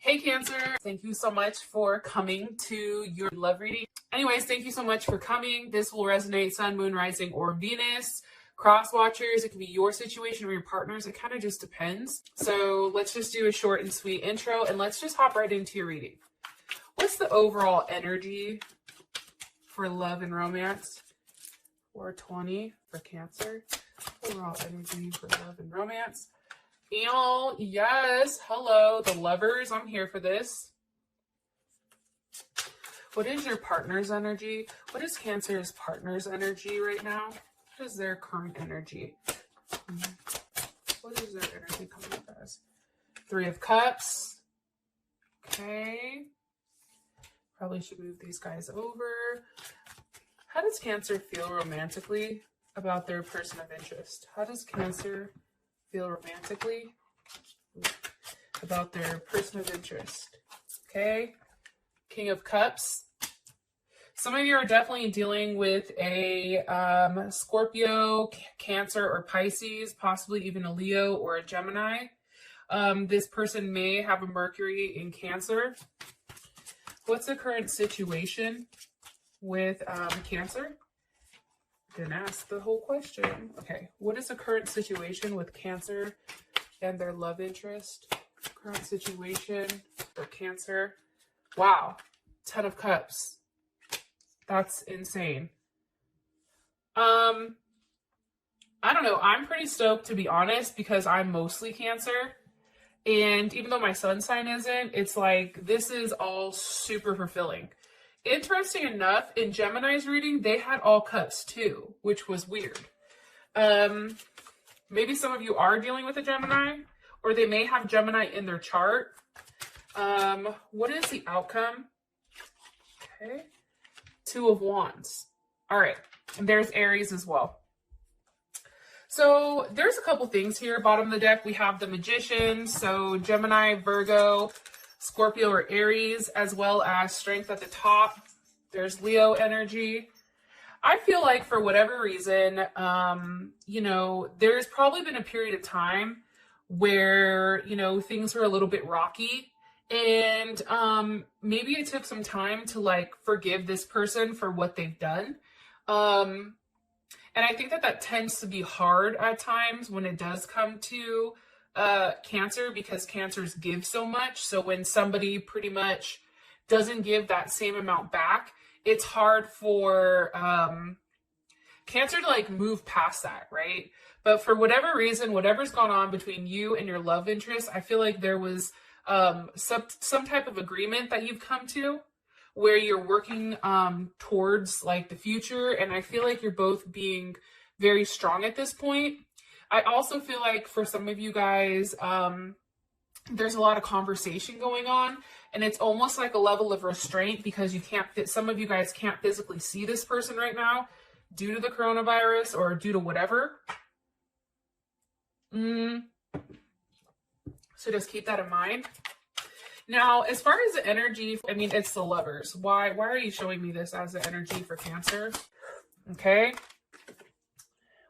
Hey Cancer, thank you so much for coming to your love reading. Anyways, thank you so much for coming. This will resonate Sun, Moon, Rising, or Venus. Cross watchers, it can be your situation or your partner's. It kind of just depends. So let's just do a short and sweet intro and let's just hop right into your reading. What's the overall energy for love and romance? 420 for Cancer. Overall energy for love and romance. Yes, hello, the lovers. I'm here for this. What is your partner's energy? What is Cancer's partner's energy right now? What is their current energy? What is their energy coming up as? 3 of Cups. Okay. Probably should move these guys over. How does Cancer feel romantically about their person of interest? How does Cancer feel romantically about their person of interest? Okay. King of Cups. Some of you are definitely dealing with a Scorpio, Cancer, or Pisces, possibly even a Leo or a Gemini. This person may have a Mercury in Cancer. What's the current situation with Cancer? Didn't ask the whole question. Okay, what is the current situation with Cancer and their love interest? Current situation for Cancer. Wow, 10 of Cups. That's insane. I don't know. I'm pretty stoked, to be honest, because I'm mostly Cancer. And even though my sun sign isn't, it's like, this is all super fulfilling. Interesting enough, in Gemini's reading, they had all cups too, which was weird. Maybe some of you are dealing with a Gemini, or they may have Gemini in their chart. What is the outcome? Okay. 2 of Wands. All right. And there's Aries as well. So there's a couple things here. Bottom of the deck, we have the Magician. So Gemini, Virgo, Scorpio, or Aries, as well as Strength at the top. There's Leo energy. I feel like for whatever reason, there's probably been a period of time where, things were a little bit rocky. And maybe it took some time to forgive this person for what they've done. And I think that tends to be hard at times when it does come to Cancer, because Cancers give so much. So when somebody pretty much doesn't give that same amount back, it's hard for Cancer to move past that, right? But for whatever reason, whatever's gone on between you and your love interest, I feel like there was some type of agreement that you've come to where you're working towards the future. And I feel like you're both being very strong at this point. I also feel like for some of you guys, there's a lot of conversation going on, and it's almost like a level of restraint because some of you guys can't physically see this person right now due to the coronavirus or due to whatever. So just keep that in mind. Now, as far as the energy, it's the lovers. Why are you showing me this as the energy for Cancer? Okay.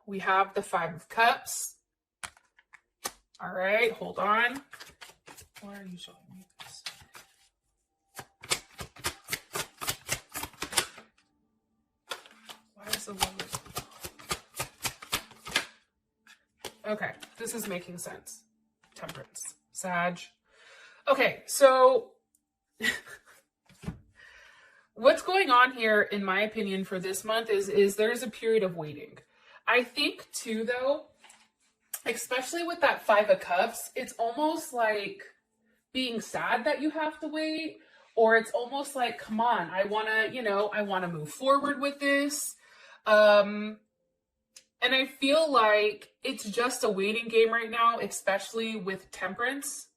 We have the 5 of Cups. All right, hold on. Why are you showing me this? Why is the lovers? Okay, this is making sense. Temperance. Sag. Okay, so what's going on here, in my opinion, for this month is there's a period of waiting. I think too, though, especially with that 5 of Cups, it's almost like being sad that you have to wait, or it's almost like, come on, I want to move forward with this. And I feel like it's just a waiting game right now, especially with Temperance.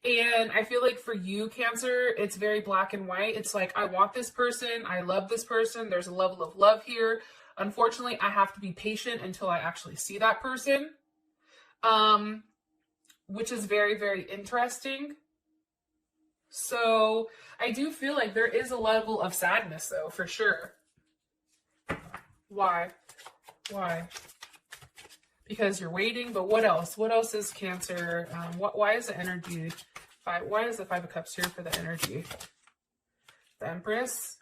And I feel like for you, Cancer, it's very black and white. It's like, I want this person. I love this person. There's a level of love here. Unfortunately, I have to be patient until I actually see that person, which is very, very interesting. So I do feel like there is a level of sadness, though, for sure. Why? Because you're waiting, but what else? What else is Cancer? Why is the energy Why is the Five of Cups here for the energy? The Empress.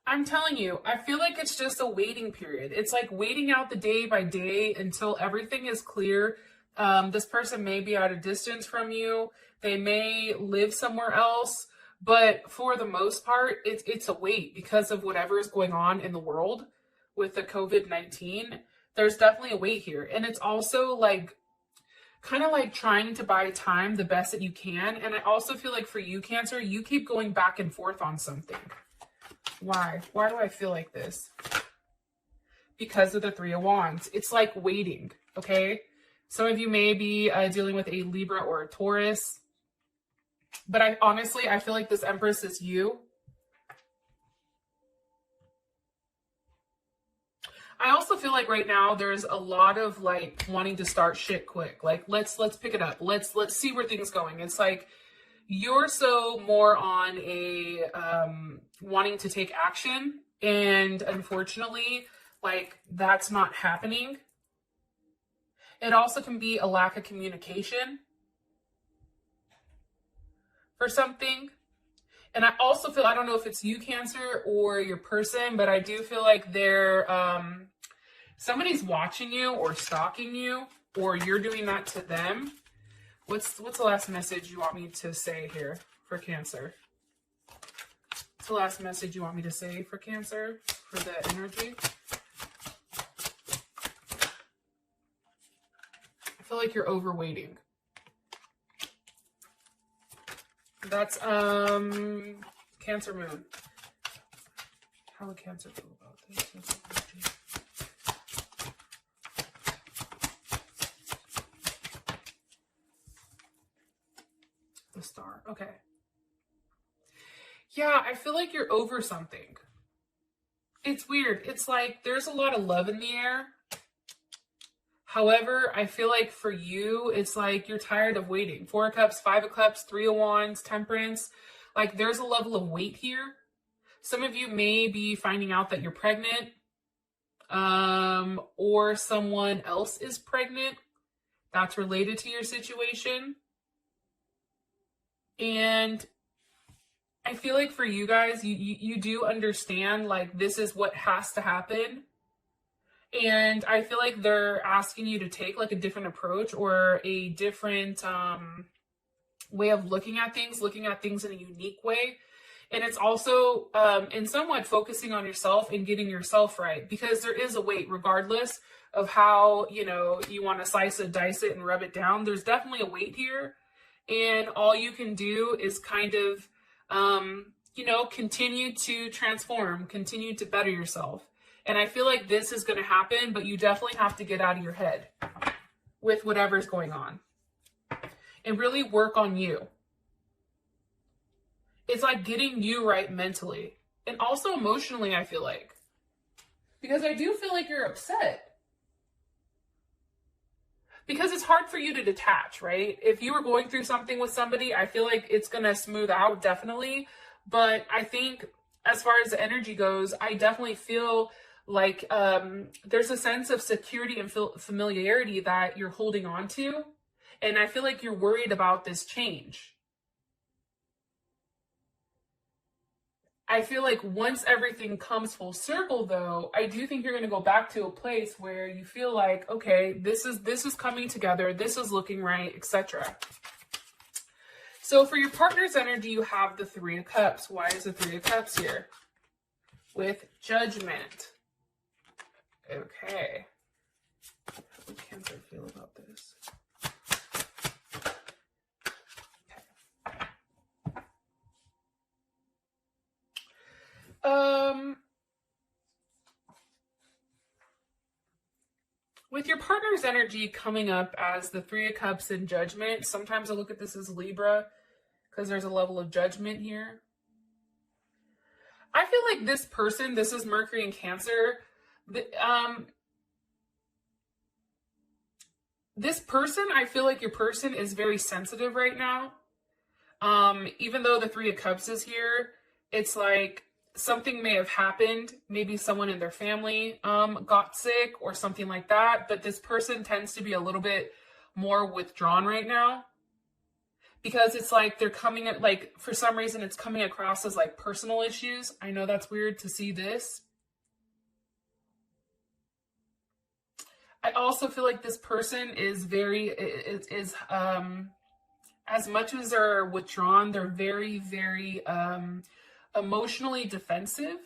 I'm telling you, I feel like it's just a waiting period. It's like waiting out the day by day until everything is clear. This person may be at a distance from you. They may live somewhere else. But for the most part, it's a wait because of whatever is going on in the world with the COVID-19. There's definitely a wait here. And it's also like kind of like trying to buy time the best that you can. And I also feel like for you, Cancer, you keep going back and forth on something. Why? Why do I feel like this? Because of the Three of Wands. It's like waiting, okay? Some of you may be dealing with a Libra or a Taurus. But I feel like this Empress is you. I also feel like right now there's a lot of like wanting to start shit quick. Like let's pick it up. Let's see where things going. It's like you're so more on a wanting to take action, and unfortunately, like that's not happening. It also can be a lack of communication for something. And I also feel, I don't know if it's you, Cancer, or your person, but I do feel like they're somebody's watching you or stalking you, or you're doing that to them. What's the last message you want me to say here for Cancer? What's the last message you want me to say for Cancer, for the energy? I feel like you're overweighting. That's Cancer Moon. How would Cancer feel about this? The Star. Okay. Yeah, I feel like you're over something. It's weird. It's like there's a lot of love in the air. However, I feel like for you, it's like you're tired of waiting. Four of Cups, Five of Cups, Three of Wands, Temperance. Like there's a level of wait here. Some of you may be finding out that you're pregnant, or someone else is pregnant that's related to your situation. And I feel like for you guys, you do understand like this is what has to happen. And I feel like they're asking you to take like a different approach or a different way of looking at things in a unique way. And it's also in somewhat focusing on yourself and getting yourself right, because there is a weight regardless of how, you know, you want to slice it, dice it, and rub it down. There's definitely a weight here. And all you can do is kind of, you know, continue to transform, continue to better yourself. And I feel like this is going to happen, but you definitely have to get out of your head with whatever's going on and really work on you. It's like getting you right mentally and also emotionally, I feel like, because I do feel like you're upset because it's hard for you to detach, right? If you were going through something with somebody, I feel like it's going to smooth out definitely. But I think as far as the energy goes, I definitely feel like there's a sense of security and familiarity that you're holding on to. And I feel like you're worried about this change. I feel like once everything comes full circle, though, I do think you're going to go back to a place where you feel like, okay, this is coming together, this is looking right, etc. So for your partner's energy, you have the Three of Cups. Why is the Three of Cups here? With Judgment. Okay. How would Cancer feel about this? Okay. With your partner's energy coming up as the Three of Cups and Judgment, sometimes I look at this as Libra because there's a level of judgment here. I feel like this person, this is Mercury and Cancer, this person, I feel like your person is very sensitive right now. Even though the Three of Cups is here, it's like something may have happened. Maybe someone in their family got sick or something like that. But this person tends to be a little bit more withdrawn right now, because it's like they're coming at, like, for some reason it's coming across as like personal issues. I know that's weird to see this. I also feel like this person is as much as they're withdrawn, they're very, very emotionally defensive.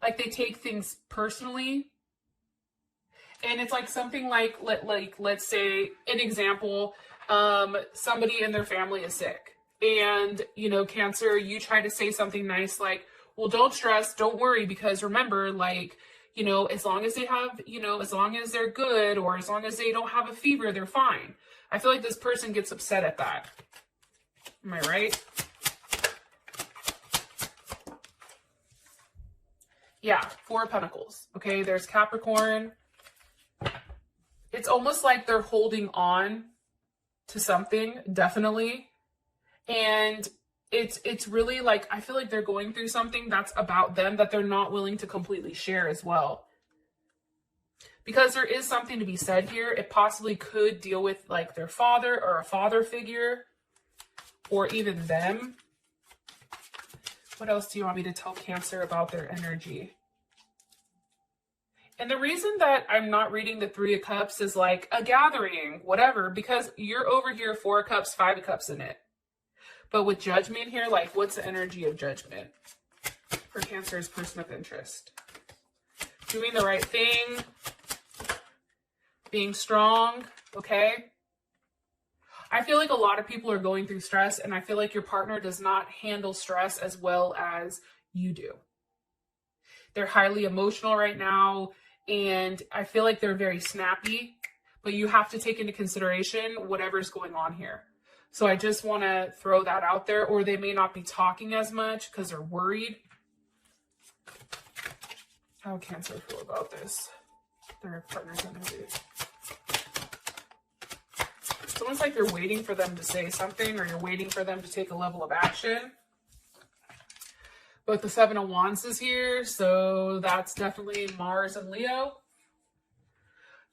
Like, they take things personally. And it's like something like let's say, an example, somebody in their family is sick, and, you know, Cancer, you try to say something nice like, well, don't stress, don't worry, because remember, like, you know, as long as they have, you know, as long as they're good, or as long as they don't have a fever, they're fine. I feel like this person gets upset at that. Am I right? Yeah, Four of Pentacles. Okay, there's Capricorn. It's almost like they're holding on to something, definitely. And it's really like, I feel like they're going through something that's about them that they're not willing to completely share as well. Because there is something to be said here. It possibly could deal with like their father or a father figure, or even them. What else do you want me to tell Cancer about their energy? And the reason that I'm not reading the Three of Cups is like a gathering, whatever, because you're over here, Four of Cups, Five of Cups in it. But with Judgment here, like, what's the energy of Judgment for Cancer's person of interest? Doing the right thing, being strong, okay? I feel like a lot of people are going through stress, and I feel like your partner does not handle stress as well as you do. They're highly emotional right now, and I feel like they're very snappy, but you have to take into consideration whatever's going on here. So I just want to throw that out there. Or they may not be talking as much because they're worried. How Cancer feel about this? Their partner's energy. It's almost like you're waiting for them to say something, or you're waiting for them to take a level of action. But the Seven of Wands is here, so that's definitely Mars and Leo.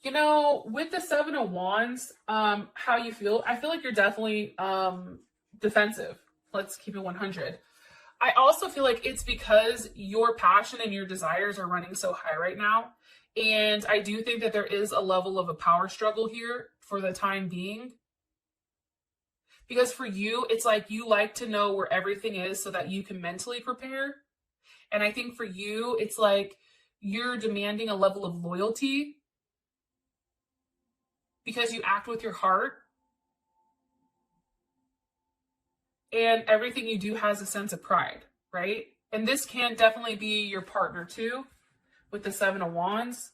You know, with the Seven of Wands, how you feel, I feel like you're definitely defensive. Let's keep it 100. I also feel like it's because your passion and your desires are running so high right now. And I do think that there is a level of a power struggle here for the time being. Because for you, it's like you like to know where everything is so that you can mentally prepare. And I think for you, it's like you're demanding a level of loyalty because you act with your heart. And everything you do has a sense of pride, right? And this can definitely be your partner too, with the Seven of Wands.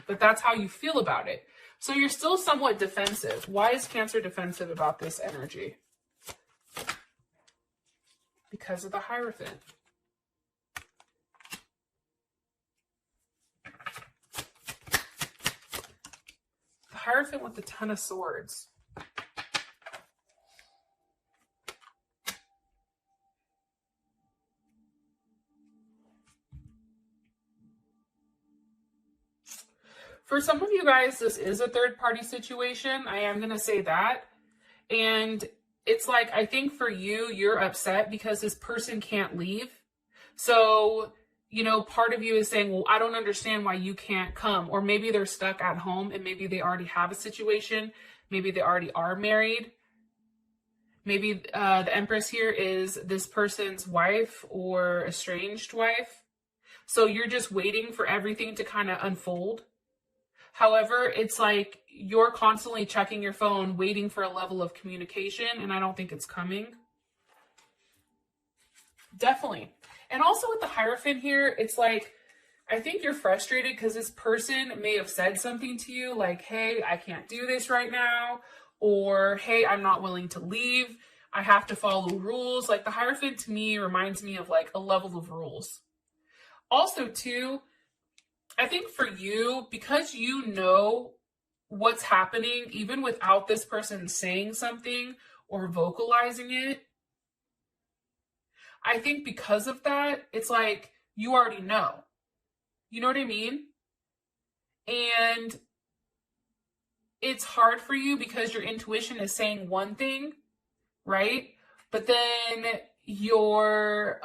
But that's how you feel about it. So you're still somewhat defensive. Why is Cancer defensive about this energy? Because of the Hierophant. The Hierophant with the Ten of Swords. For some of you guys, this is a third-party situation. I am going to say that. And it's like, I think for you, you're upset because this person can't leave. So, you know, part of you is saying, well, I don't understand why you can't come. Or maybe they're stuck at home and maybe they already have a situation. Maybe they already are married. Maybe the Empress here is this person's wife or estranged wife. So you're just waiting for everything to kind of unfold. However, it's like you're constantly checking your phone, waiting for a level of communication, and I don't think it's coming. Definitely. And also with the Hierophant here, it's like, I think you're frustrated because this person may have said something to you like, hey, I can't do this right now, or hey, I'm not willing to leave. I have to follow rules. Like the Hierophant to me reminds me of like a level of rules. Also too, I think for you, because you know what's happening, even without this person saying something or vocalizing it, I think because of that, it's like you already know. You know what I mean? And it's hard for you because your intuition is saying one thing, right? But then your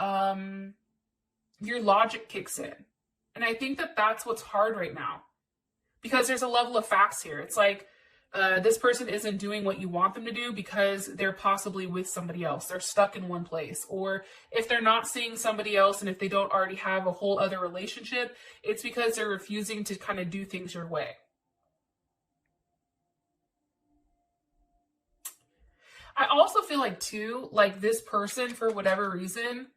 logic kicks in. And I think that that's what's hard right now, because there's a level of facts here. It's like this person isn't doing what you want them to do because they're possibly with somebody else. They're stuck in one place. Or if they're not seeing somebody else, and if they don't already have a whole other relationship, it's because they're refusing to kind of do things your way. I also feel like too, like this person, for whatever reason,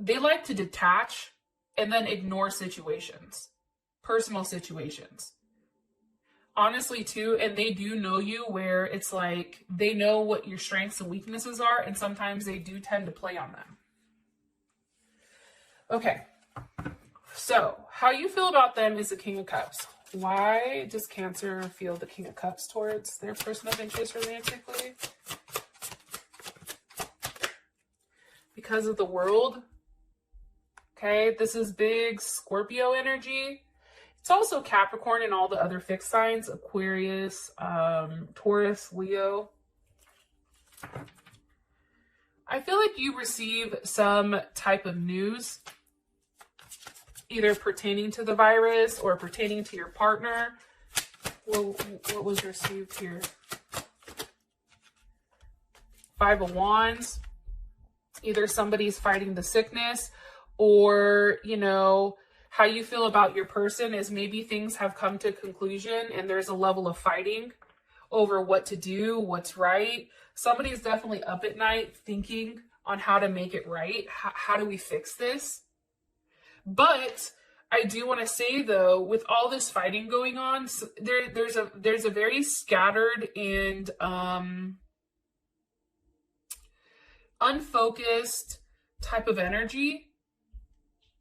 they like to detach and then ignore situations, personal situations. Honestly too, and they do know you, where it's like they know what your strengths and weaknesses are, and sometimes they do tend to play on them. Okay, so how you feel about them is the King of Cups. Why does Cancer feel the King of Cups towards their person of interest romantically? Because of the World. Okay, this is big Scorpio energy. It's also Capricorn and all the other fixed signs, Aquarius, Taurus, Leo. I feel like you receive some type of news, either pertaining to the virus or pertaining to your partner. What was received here? Five of Wands. Either somebody's fighting the sickness, or, you know, how you feel about your person is maybe things have come to a conclusion and there's a level of fighting over what to do, what's right. Somebody's definitely up at night thinking on how to make it right. How do we fix this? But I do want to say, though, with all this fighting going on, there's a very scattered and unfocused type of energy.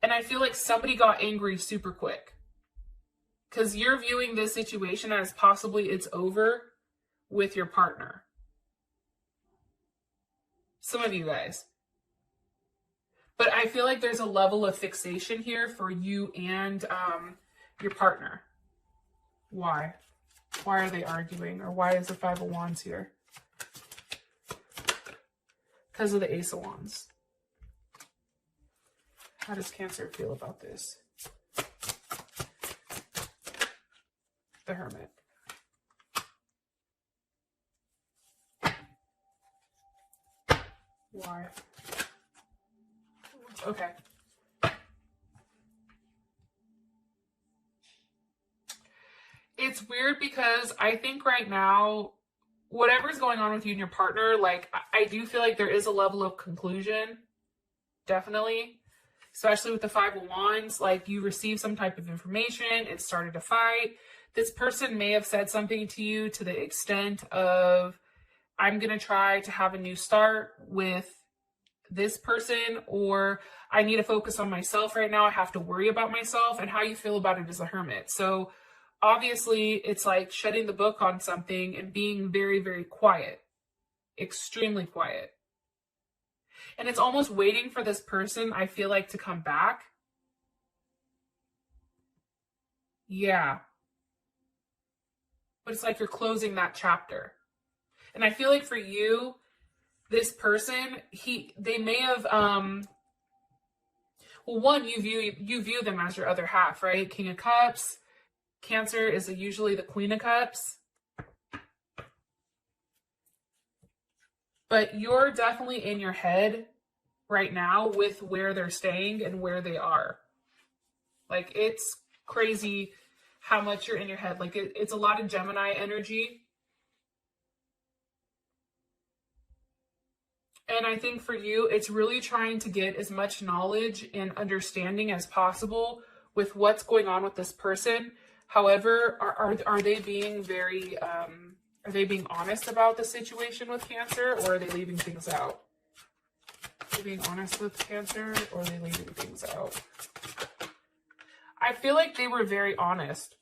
And I feel like somebody got angry super quick, because you're viewing this situation as possibly it's over with your partner. Some of you guys. But I feel like there's a level of fixation here for you and your partner. Why? Why are they arguing? Or why is the Five of Wands here? Because of the Ace of Wands. How does Cancer feel about this? The Hermit. Why? Okay. It's weird because I think right now, whatever's going on with you and your partner, like, I do feel like there is a level of conclusion. Definitely. Especially with the Five of Wands, like you received some type of information, it started a fight. This person may have said something to you to the extent of, I'm going to try to have a new start with this person, or I need to focus on myself right now. I have to worry about myself. And how you feel about it is a Hermit. So obviously it's like shutting the book on something and being very, very quiet, extremely quiet. And it's almost waiting for this person, I feel like, to come back. Yeah. But it's like you're closing that chapter. And I feel like for you, this person, they may have, well, one, you view them as your other half, right? King of Cups. Cancer is usually the Queen of Cups. But you're definitely in your head right now with where they're staying and where they are. Like, it's crazy how much you're in your head. Like, it's a lot of Gemini energy. And I think for you, it's really trying to get as much knowledge and understanding as possible with what's going on with this person. However, are they being very... Are they being honest about the situation with Cancer, or are they leaving things out? Are they being honest with Cancer, or are they leaving things out? I feel like they were very honest.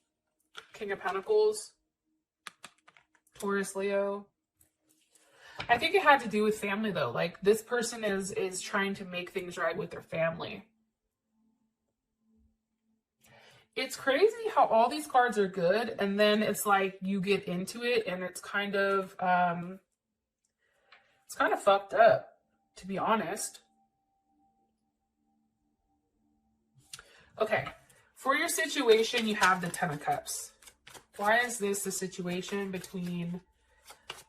King of Pentacles, Taurus, Leo. I think it had to do with family though. Like this person is trying to make things right with their family. It's crazy how all these cards are good and then it's like you get into it and it's kind of fucked up, to be honest. Okay, for your situation, you have the Ten of Cups. Why is this the situation between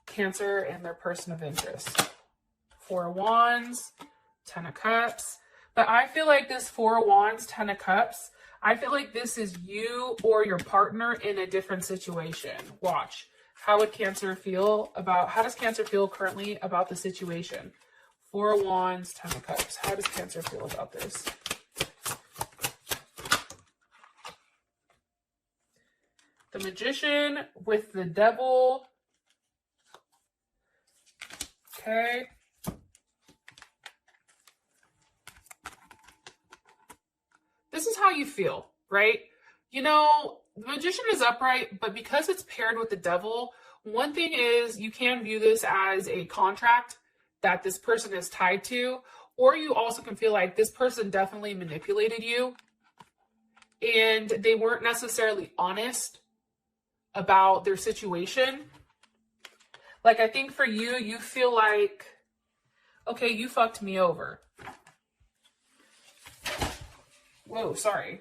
Cancer and their person of interest? Four of Wands, Ten of Cups. But I feel like this Four of Wands, Ten of Cups, I feel like this is you or your partner in a different situation. Watch. How does Cancer feel currently about the situation? Four of Wands, Ten of Cups. How does Cancer feel about this? The Magician with the Devil. Okay. This is how you feel, right? You know, the Magician is upright, but because it's paired with the Devil, one thing is you can view this as a contract that this person is tied to, or you also can feel like this person definitely manipulated you and they weren't necessarily honest about their situation. Like, I think for you, you feel like, okay, you fucked me over. Whoa, sorry.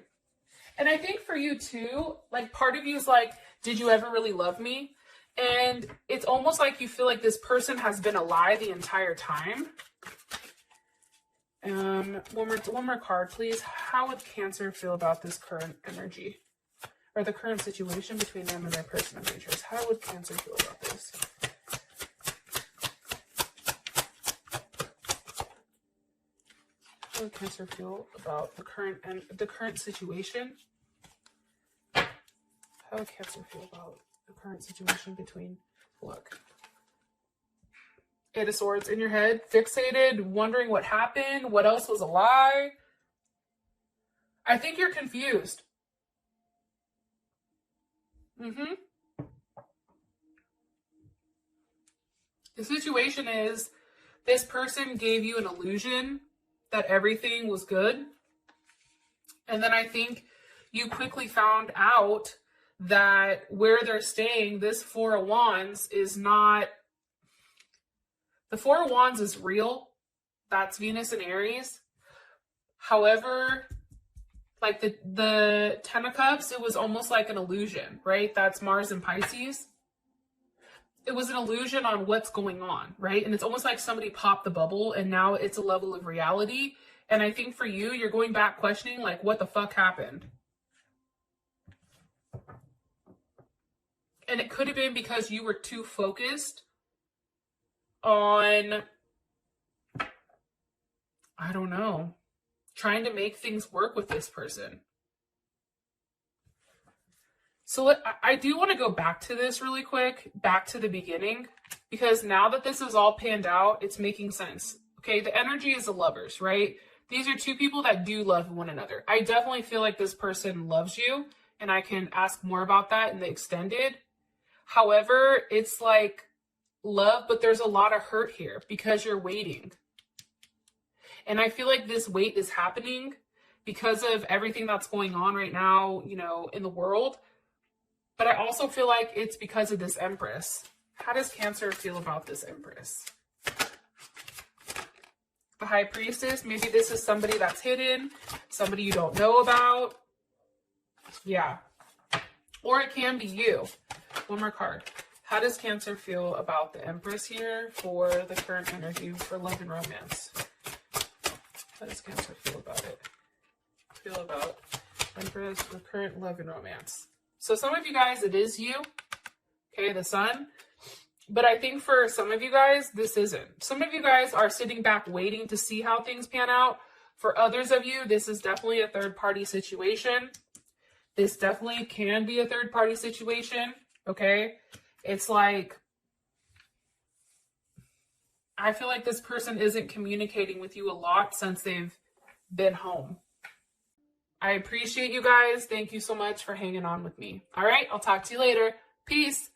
And I think for you too, like part of you is like, did you ever really love me? And it's almost like you feel like this person has been a lie the entire time. One more card, please. How would Cancer feel about this current energy? Or the current situation between them and their person of interest? How would Cancer feel about this? How would Cancer feel about the current situation? How would Cancer feel about the current situation between, look. Eight of Swords in your head, fixated, wondering what happened, what else was a lie. I think you're confused. The situation is this person gave you an illusion that everything was good. And then I think you quickly found out that where they're staying, this Four of Wands is not... The Four of Wands is real. That's Venus and Aries. However, like the Ten of Cups, it was almost like an illusion, right? That's Mars and Pisces. It was an illusion on what's going on, right? And it's almost like somebody popped the bubble and now it's a level of reality. And I think for you, you're going back questioning, like, what the fuck happened? And it could have been because you were too focused on, I don't know, trying to make things work with this person. So I do want to go back to this really quick, back to the beginning, because now that this is all panned out, it's making sense. Okay, the energy is the lovers, right? These are two people that do love one another. I definitely feel like this person loves you, and I can ask more about that in the extended. However, it's like love, but there's a lot of hurt here because you're waiting. And I feel like this wait is happening because of everything that's going on right now, you know, in the world. But I also feel like it's because of this Empress. How does Cancer feel about this Empress? The High Priestess, maybe this is somebody that's hidden, somebody you don't know about. Yeah. Or it can be you. One more card. How does Cancer feel about the Empress here for the current energy for love and romance? How does Cancer feel about it? Feel about Empress for current love and romance. So some of you guys, it is you. Okay, the Sun. But I think for some of you guys, this isn't. Some of you guys are sitting back waiting to see how things pan out. For others of you, this is definitely a third-party situation. This definitely can be a third-party situation, okay? It's like, I feel like this person isn't communicating with you a lot since they've been home. I appreciate you guys. Thank you so much for hanging on with me. All right, I'll talk to you later. Peace.